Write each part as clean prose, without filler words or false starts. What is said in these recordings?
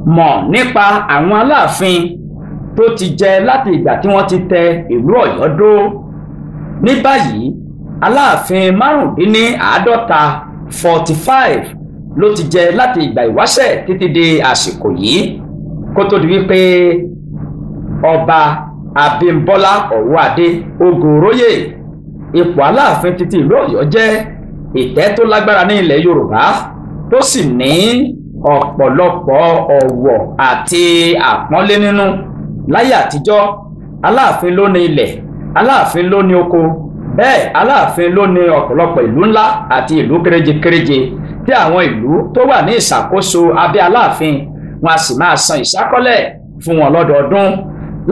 mọ̀ nípa àwọn aláàfin tó ti jẹ láti ìgbà tí wọ́n ti tẹ ìlú Ọ̀yọ́ dó. Ní báyìí aláàfin márùndínláàádọ́ta 45 ló ti jẹ láti ìgbà ìwáṣẹ̀ títí di àsìkò yìí kó tó di wípé ọba Abímbọ́lá Ọ̀wọ́adé Ògúnróyè. Ipò aláàfin títí ìlú Ọ̀yọ́ jẹ́ ìtẹ́ tó lágbára ní ilẹ̀ Yorùbá tó sì ní ọ̀pọ̀lọpọ̀ ọ̀wọ̀ àti àpọ́nlé nínú. Láyé àtijọ́ aláàfin ló ní ilẹ̀, aláàfin ló ní oko, bẹ́ẹ̀ aláàfin ló ní ọ̀pọ̀lọpọ̀ ìlú ńlá àti ìlú kéréje tí àwọn ìlú tó wà ní ìṣàkóso abẹ́ aláàfin wọn a sì máa san ìṣákọ́lẹ̀ fún wọn lọ́dọọdún.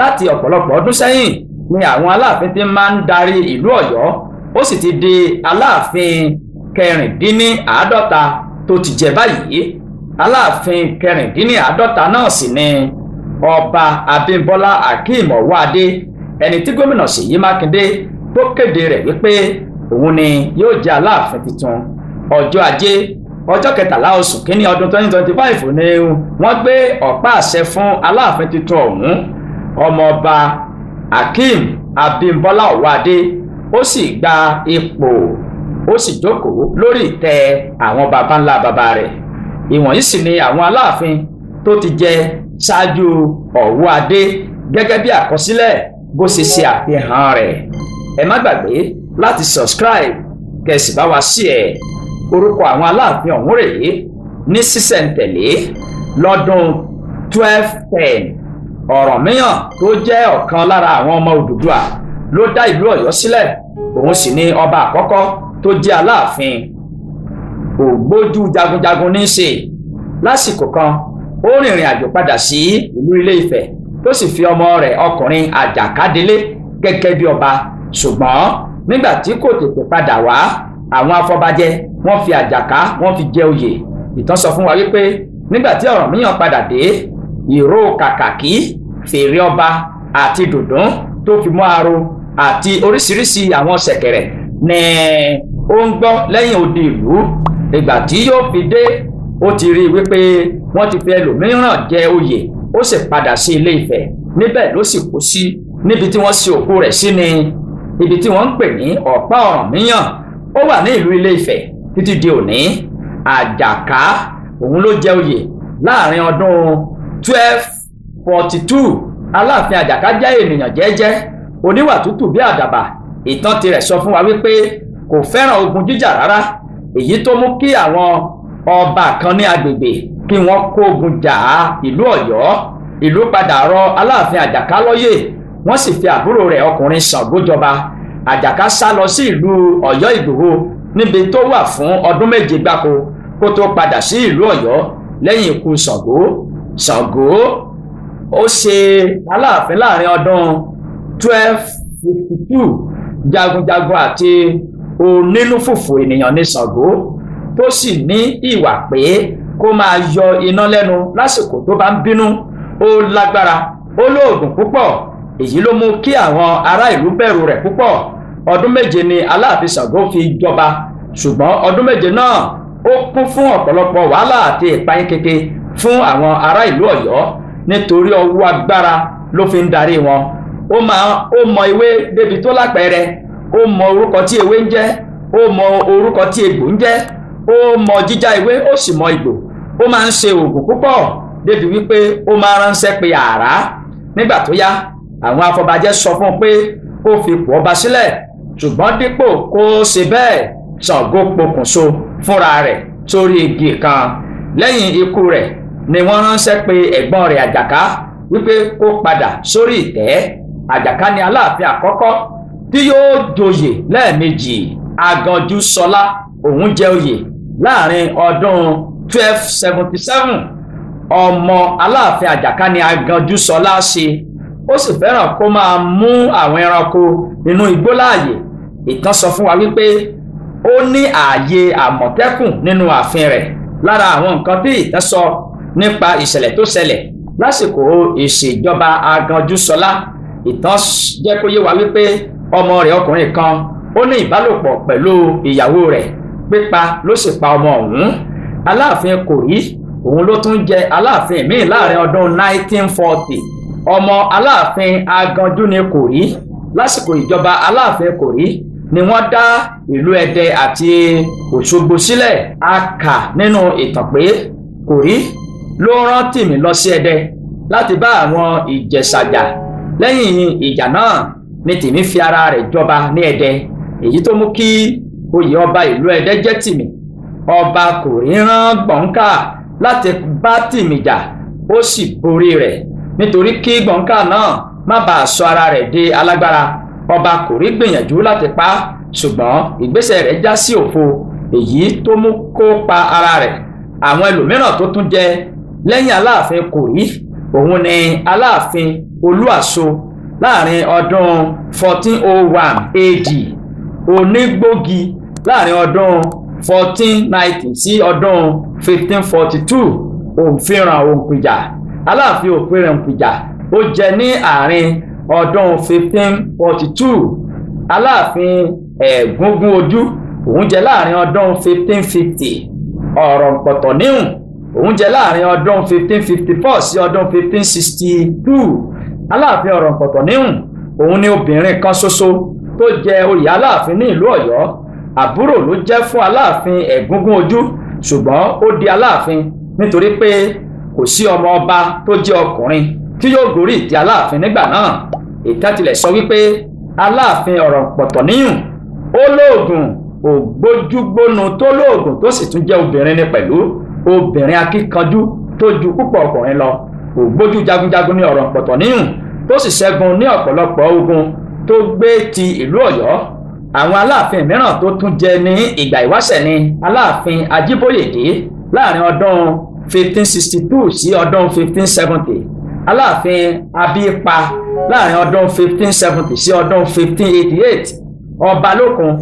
Láti ọ̀pọ̀lọpọ̀ ọdún sẹ́yìn ni àwọn aláàfin ti máa ń darí ìlú Ọ̀yọ́, ó sì ti di aláàfin kẹrìndínláàádọ́ta tó ti jẹ báyìí. Aláàfin kẹrìndínláàádọ́ta náà sì ni ọba Abímbọ́lá Akeem Ọ̀wọ́adé, ẹni tí gómìnà Ṣèyí Mákindé tó kéde rẹ̀ wípé òun ni yóò jẹ́ aláàfin tuntun. Ọjọ́ Ajé ọjọ́ 13 oṣù kínní ọdún 2025 ni wọ́n gbé ọ̀pá àṣẹ fún aláàfin tuntun ọ̀hún, ọmọọba Akeem Abímbọ́lá Ọ̀wọ́adé. Ó sì gba ipò, ó sì jókòó lórí ìtẹ́ àwọn baba ńlá baba rẹ̀. Ìwọ̀nyí sì ni àwọn aláàfin tó ti jẹ ṣáájú Ọ̀wọ́adé gẹ́gẹ́ bí àkọsílẹ̀ bó ṣe ṣe àfihàn rẹ̀. Ẹ má gbàgbé láti subscribe kẹsì bá wa share. Orúkọ àwọn aláàfin ọ̀hún rèé ní sísẹ̀ntẹ̀lé. Lọ́dún 1210 Ọ̀rànmíyàn tó jẹ́ ọ̀kan lára àwọn ọmọ Odùduwà ló dá ìlú Ọ̀yọ́ sílẹ̀. Òun sì ni ọba àkọ́kọ́ tó jẹ́ aláàfin. Ògbójú jagunjagun ní í ṣe. Lásìkò kan ó rìnrìn àjò padà sí ìlú Ilé Ifẹ̀ tó sì fi ọmọ rẹ̀ ọkùnrin Àjàká délé gẹ́gẹ́ bí ọba. Ṣùgbọ́n nígbà tí kò tètè padà wá, àwọn afọbajẹ wọ́n fi Àjàká wọ́n fi jẹ oyè. Ìtàn sọ fún wa wípé nígbà tí Ọ̀rànmíyàn padà dé, ìró kàkàkí, fèrè ọba àti dùndún tó fi mọ́ aro àti oríṣiríṣi àwọn ṣẹ̀kẹ̀rẹ̀ ní ó ń gbọ́ lẹ́yìn odi ìlú. Ìgbà tí yóò fi dé, ó ti rí i wípé wọ́n ti fi ẹlòmíràn jẹ oyè. Ó sì padà sí Ilé Ifẹ̀, níbẹ̀ ló sì kú sí. Níbi tí wọ́n sin òkú rẹ̀ sí ni ibi tí wọ́n ń pè ní ọ̀pá Ọ̀rànmíyàn. Ó wà ní ìlú Ilé Ifẹ̀ títí di òní. Àjàká òun ló jẹ oyè láàrin ọdún 1242. Aláàfin Àjàká jẹ́ ènìyàn jẹ́jẹ́, oníwà tútù bí àdàbà. Ìtàn tirẹ̀ sọ fún wa wípé kò fẹ́ràn ogun jíjà rárá, èyí tó mú kí àwọn ọba kan ní agbègbè kí wọ́n kó ogun jà ìlú Ọ̀yọ́. Ìlú padà rọ Aláàfin Àjàká lóyè, wọ́n sì fi àbúrò rẹ̀ ọkùnrin Ṣàngó jọba. Àjàká sá lọ sí ìlú Ọ̀yọ́ Ìgbòho níbi tó wà fún ọdún 7 gbáko kó tó padà sí ìlú Ọ̀yọ́ lẹ́yìn ikú Ṣàngó. Ṣàngó ó ṣe aláàfin láàrin ọdún 1252. Jagunjagun àti onínúfùfù ènìyàn ní Ṣàngó, tó sì ní ìwà pé kó máa yọ iná lẹ́nu lásìkò tó bá ń bínú. Ó lágbára, ó lóògùn púpọ̀. Èyí ló mú kí àwọn ará ìlú bẹ̀rù rẹ̀ púpọ̀. Ọdún 7 ni Aláàfin Ṣàngó fi jọba, ṣùgbọ́n ọdún 7 náà ó kún fún ọ̀pọ̀lọpọ̀ wàhálà àti ìpayín keke fún àwọn ará ìlú Ọ̀yọ́ nítorí ọwọ́ agbára ló fi ń darí wọn. Ó mọ ewé débi tó lápẹẹrẹ, ó mọ orúkọ tí ewé ń jẹ́, ó mọ orúkọ tí egbò ń jẹ́, ó mọ jíjá ewé, ó sì mọ egbò. Ó máa ń ṣe oògùn púpọ̀ débi wípé ó máa ránṣẹ́ pé àrá. Nígbà tó yá, àwọn afọbajẹ sọ fún un pé kó fi ipò ọba sílẹ̀, ṣùgbọ́n dípò kó ṣe bẹ́ẹ̀, Ṣàngó pokùnso fúnra rẹ̀ sórí igi kan. Lẹ́yìn ikú rẹ̀ ni wọ́n ránṣẹ́ pé ẹ̀gbọ́n rẹ̀ Àjàká wípé kó padà sórí ìtẹ́. Àjàká ni aláàfin àkọ́kọ́ tí yóò joyè lẹ́ẹ̀mejì. Àgànjú Ṣọlá òun jẹ oyè láàrin ọdún 1277. Ọmọ aláàfin Àjàká ni Àgànjú Ṣọlá ṣe. Ó sì fẹ́ràn kó máa mú àwọn ẹranko inú igbó láàyè. Ìtàn sọ fún wa wípé ó ní ààyè àmọ̀tẹ́kùn nínú ààfin rẹ̀. Lára àwọn nǹkan tí ìtàn sọ nípa ìṣẹ̀lẹ̀ tó ṣẹlẹ̀ lásìkò ìṣèjọba Àgànjú Ṣọlá, ìtàn jẹ́ kó yé wa wípé ọmọ rẹ̀ ọkùnrin kan ó ní ìbálòpọ̀ pẹ̀lú ìyàwó rẹ̀, pípa ló sì pa ọmọ ọ̀hún. Aláàfin Kòrí òun ló tún jẹ aláàfin míì láàrin ọdún 1940 ọmọ aláàfin Aganjú ni Kòrí. Lásìkò ìjọba aláàfin Kòrí ni wọ́n dá ìlú Ẹdẹ àti Òṣogbo sílẹ̀. A kà nínú ìtàn pé Kòrí ló rán Tìmì lọ sí Ẹdẹ láti bá àwọn Ìjẹ̀ṣà jà. Lẹ́yìn ìjà náà ni Tìmì fi ara rẹ̀ jọba ní Ẹdẹ, èyí tó mú kí oyè ọba ìlú Ẹdẹ jẹ́ Tìmì. Ọba Kòrí rán Gbọ̀ǹkà láti bá Tìmì jà, ó sì borí rẹ̀. Nítorí kí Gbọ̀ǹkà náà má bàa sọ ara rẹ̀ di alágbára, ọba Kòrí gbìyànjú láti pa á, ṣùgbọ́n ìgbésẹ̀ rẹ̀ já sí òfo, èyí tó mú kó pa ara rẹ̀. Àwọn ẹlòmíràn tó tún jẹ lẹ́yìn aláàfin Kòrí òun ni aláàfin Olúàṣọ láàrin ọdún 1401 AD, Onígbògi láàrin ọdún 1490 sí ọdún 1542, Òǹfìràn Òǹpìjà. Aláàfin Òǹfìràn Òǹpìjà ó jẹ ní àárín ọdún 1542. Aláàfin Ẹ̀gúngún-Ojú òun jẹ láàrin ọdún 1550. Ọ̀rànpọ̀tọ̀níhùn òun jẹ láàrin ọdún 1554 sí ọdún 1562. Aláàfin Ọ̀rànpọ̀tọ̀níhùn òun ni obìnrin kan ṣoṣo tó jẹ oyè aláàfin ní ìlú Ọ̀yọ́. Àbúrò ló jẹ́ fún aláàfin Ẹ̀gúngún-Ojú, ṣùgbọ́n ó di aláàfin nítorí pé kò sí ọmọ ọba tó jẹ́ ọkùnrin tí yóò gorí ìtẹ́ aláàfin nígbà náà. Ìtàn tilẹ̀ sọ wípé aláàfin Ọ̀rànpọ̀tọ̀níhùn ó lóògùn, ògbójúgbónu tó lóògùn tó sì tún jẹ́ obìnrin ní pẹ̀lú, obìnrin akíkanjú tó ju púpọ̀ ọkùnrin lọ. Ògbójú jagunjagun ní Ọ̀rànpọ̀tọ̀níhùn tó sì ṣẹ́gun ní ọ̀pọ̀lọpọ̀ ogun tó gbé ti ìlú Ọ̀yọ́. Àwọn aláàfin mìíràn tó tún jẹ ní ìgbà ìwáṣẹ̀ ni aláàfin Ajíbóyèdé láàrin ọdún 1562 sí ọdún 1570. Aláàfin Abíipa láàrin ọdún 1570 sí ọdún 1588. Ọbalókun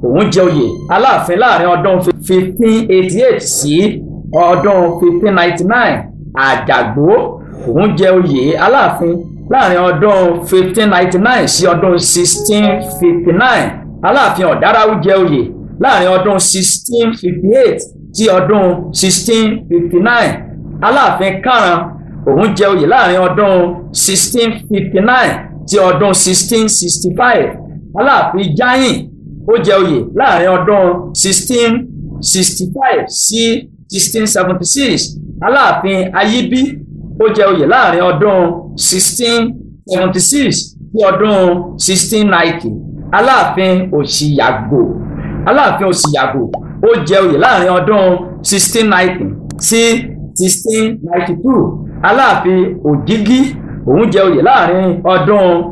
òun jẹ oyè aláàfin láàrin ọdún 1588 sí ọdún 1599. Àjàgbó òun jẹ oyè aláàfin láàrin ọdún 1599 sí ọdún 1659. Aláàfin Ọ̀dáráwú jẹ oyè láàrin ọdún 1658 sí ọdún 1659. Aláàfin Kàrán òun jẹ oyè láàrin ọdún 1659 sí ọdún 1665. Aláàfin Jáyìn ó jẹ oyè láàrin ọdún 1665 sí 1676. Aláàfin Ayíbí ó jẹ oyè láàrin ọdún 1676 sí ọdún 1690. Aláàfin Òṣìyàgbò ó jẹ oyè láàrin ọdún 1690 sí 1692. Aláàfin Òjìgí òun jẹ oyè láàrin ọdún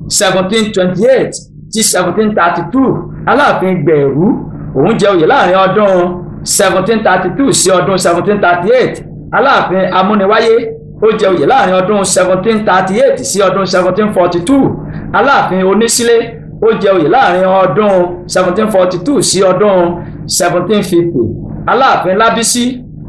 1728 sí 1732. Aláàfin Gbẹ̀rú òun jẹ oyè láàrin ọdún 1732 sí ọdún 1738. Aláàfin Amúniwáyé ó jẹ oyè láàrin ọdún 1738 sí ọdún 1742. Aláàfin Onísílé ó jẹ oyè láàrin ọdún 1742 sí ọdún 1750. Aláàfin Lábísí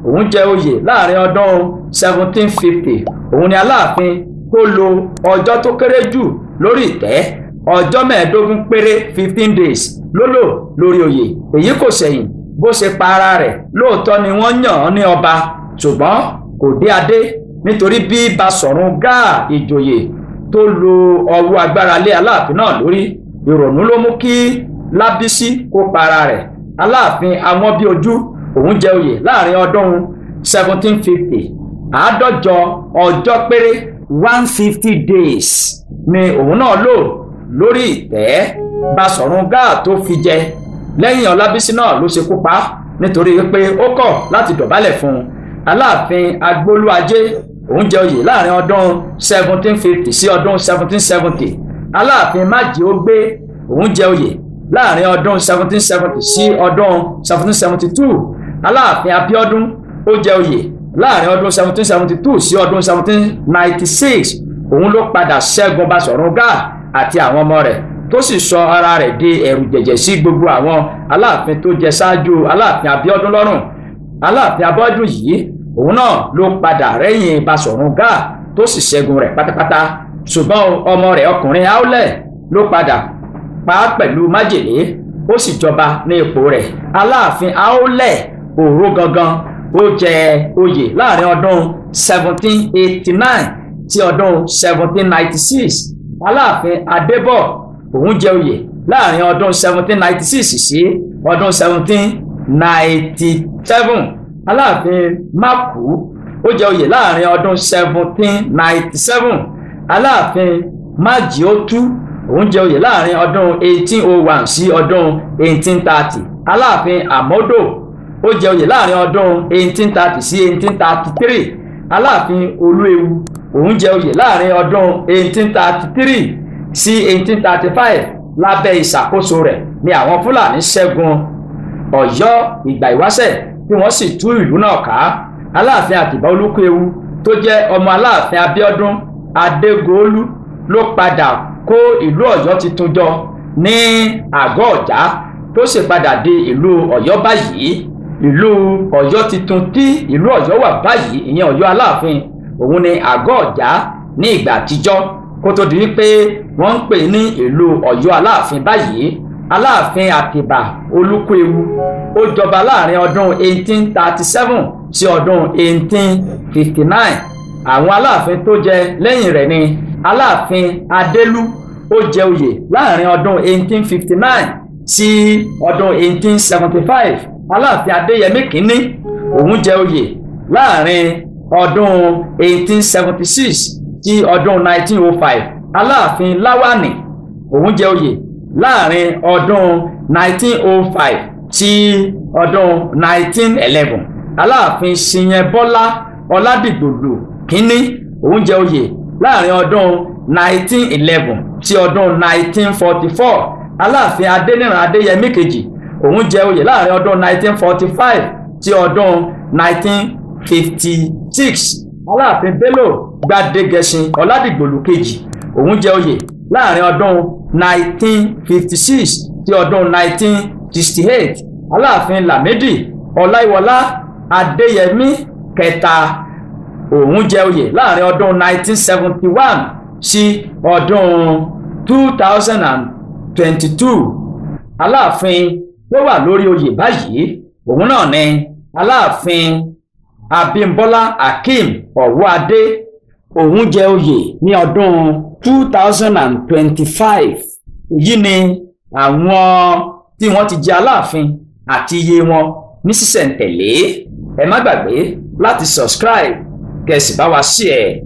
òun jẹ oyè láàrin ọdún 1750. Òun ni aláàfin tó lo ọjọ́ tó kéré jù lórí ìtẹ́, ọjọ́ 15 péré 15 days ló lò lórí oyè. Èyí kò ṣẹ̀yìn bó ṣe pa ara rẹ̀. Lóòótọ́ ni wọ́n yàn án ní ọba, ṣùgbọ́n kò dé adé nítorí bí Basọ̀run Gáà ìjòyè tó lo ọwọ́ agbára lé aláàfin náà lórí. Ìrònú ló mú kí Lábísí kó pa ara rẹ̀. Aláàfin Awọ́nbíojú òun jẹ oyè láàrin ọdún 1750. 50 ọjọ́ péré 150 days ni òun náà lò lórí ìtẹ́. Basọ̀run Gáà tó fi jẹ lẹ́yìn Ọlábísí náà ló ṣekú pa nítorí pé ó kọ̀ láti dọ̀bálẹ̀ fún un. Aláàfin Agbólúajé òun jẹ oyè láàrin ọdún 1750 sí ọdún 1770. Aláàfin Májíogbé òun jẹ oyè láàrin ọdún 1770 sí ọdún 1772. Aláàfin Abíọ́dún ó jẹ oyè láàrin ọdún 1772 sí ọdún 1796. Òun ló padà ṣẹ́gun Basọ̀run Gáà àti àwọn ọmọ rẹ̀, tó sì sọ ara rẹ̀ di ẹ̀rù jẹ̀jẹ̀ sí gbogbo àwọn aláàfin tó jẹ ṣáájú Aláàfin Abíọ́dún lọ́rùn. Aláàfin Abíọ́dún yìí òun náà ló padà rẹ́yìn Basọ̀run Gáà tó sì ṣẹ́gun rẹ̀ pátápátá. Ṣùgbọ́n ọmọ rẹ̀ ọkùnrin Aólẹ̀ ló padà pa á pẹ̀lú májèlé, ó sì jọba ní ipò rẹ̀. Aláàfin Aólẹ̀ Òró gangan ó jẹ oyè láàrin ọdún 1789 sí ọdún 1796. Aláàfin Adébọ̀ òun jẹ oyè láàrin ọdún 1796 sí ọdún 1797. Aláàfin Mákù ó jẹ oyè láàrin ọdún 1797. Aláàfin Májíótù òun jẹ oyè láàrin ọdún 1801 sí ọdún 1830. Aláàfin Àmọ́dò ó jẹ oyè láàrin ọdún 1830 sí 1833. Aláàfin Olúewu òun jẹ oyè láàrin ọdún 1833 sí 1835. Lábẹ́ ìṣàkóso rẹ̀ ni àwọn Fúlàní ṣẹ́gun Ọ̀yọ́ ìgbà ìwáṣẹ̀ tí wọ́n sì tú ìlú náà ká. Aláàfin Àtìbá Olúkúewu tó jẹ́ ọmọ Aláàfin Abíọ́dún Adégòólú ló padà kó ìlú Ọ̀yọ́ tuntun jọ ní Àgọ́ Ọ̀já tó sì padà di ìlú Ọ̀yọ́ báyìí. Ìlú Ọ̀yọ́ tuntun tí ìlú Ọ̀yọ́ wà báyìí, ìyẹn Ọ̀yọ́ Aláàfin, òun ni Àgọ́ Ọ̀já ní ìgbà àtijọ́ kó tó di wípé wọ́n ń pè ní ìlú Ọ̀yọ́ Aláàfin báyìí. Aláàfin Àtìbá Olúkúewu ó jọba láàrin ọdún 1837 sí ọdún 1859. Àwọn aláàfin tó jẹ lẹ́yìn rẹ̀ ni Aláàfin Adélú ó jẹ oyè láàrin ọdún 1859 sí ọdún 1875. Aláàfin Adéyẹmí kínní òun jẹ oyè láàrin ọdún 1876 sí ọdún 1905. Aláàfin Láwàní òun jẹ oyè láàrin ọdún 1905 sí ọdún 1911. Aláàfin Ṣìyẹnbọ́lá Ọládìgbòlù kínní òun jẹ oyè láàrin ọdún 1911 sí ọdún 1944. Aláàfin Adéníran Adéyẹmí kejì òun jẹ oyè láàrin ọdún 1945 sí ọdún 1956. Aláàfin Bello Gbádégẹṣin Ọládìgbòlù kejì òun jẹ oyè láàrin ọdún 1956 sí ọdún 1968. Aláàfin Lámídì Ọláyíwọlá Adéyẹmí kẹta òun jẹ oyè láàrin ọdún 1971 sí ọdún 2022. Aláàfin tó wà lórí oyè báyìí òun náà ni Aláàfin Abímbọ́lá Akeem Ọ̀wọ́adé. Òun jẹ oyè ní ọdún 2025. Èyí ni àwọn tí wọ́n ti jẹ Aláàfin àti iye wọn ní sísẹ̀ǹtẹ̀lé. Ẹ má gbàgbé láti subscribe kẹ́ sì bá wa share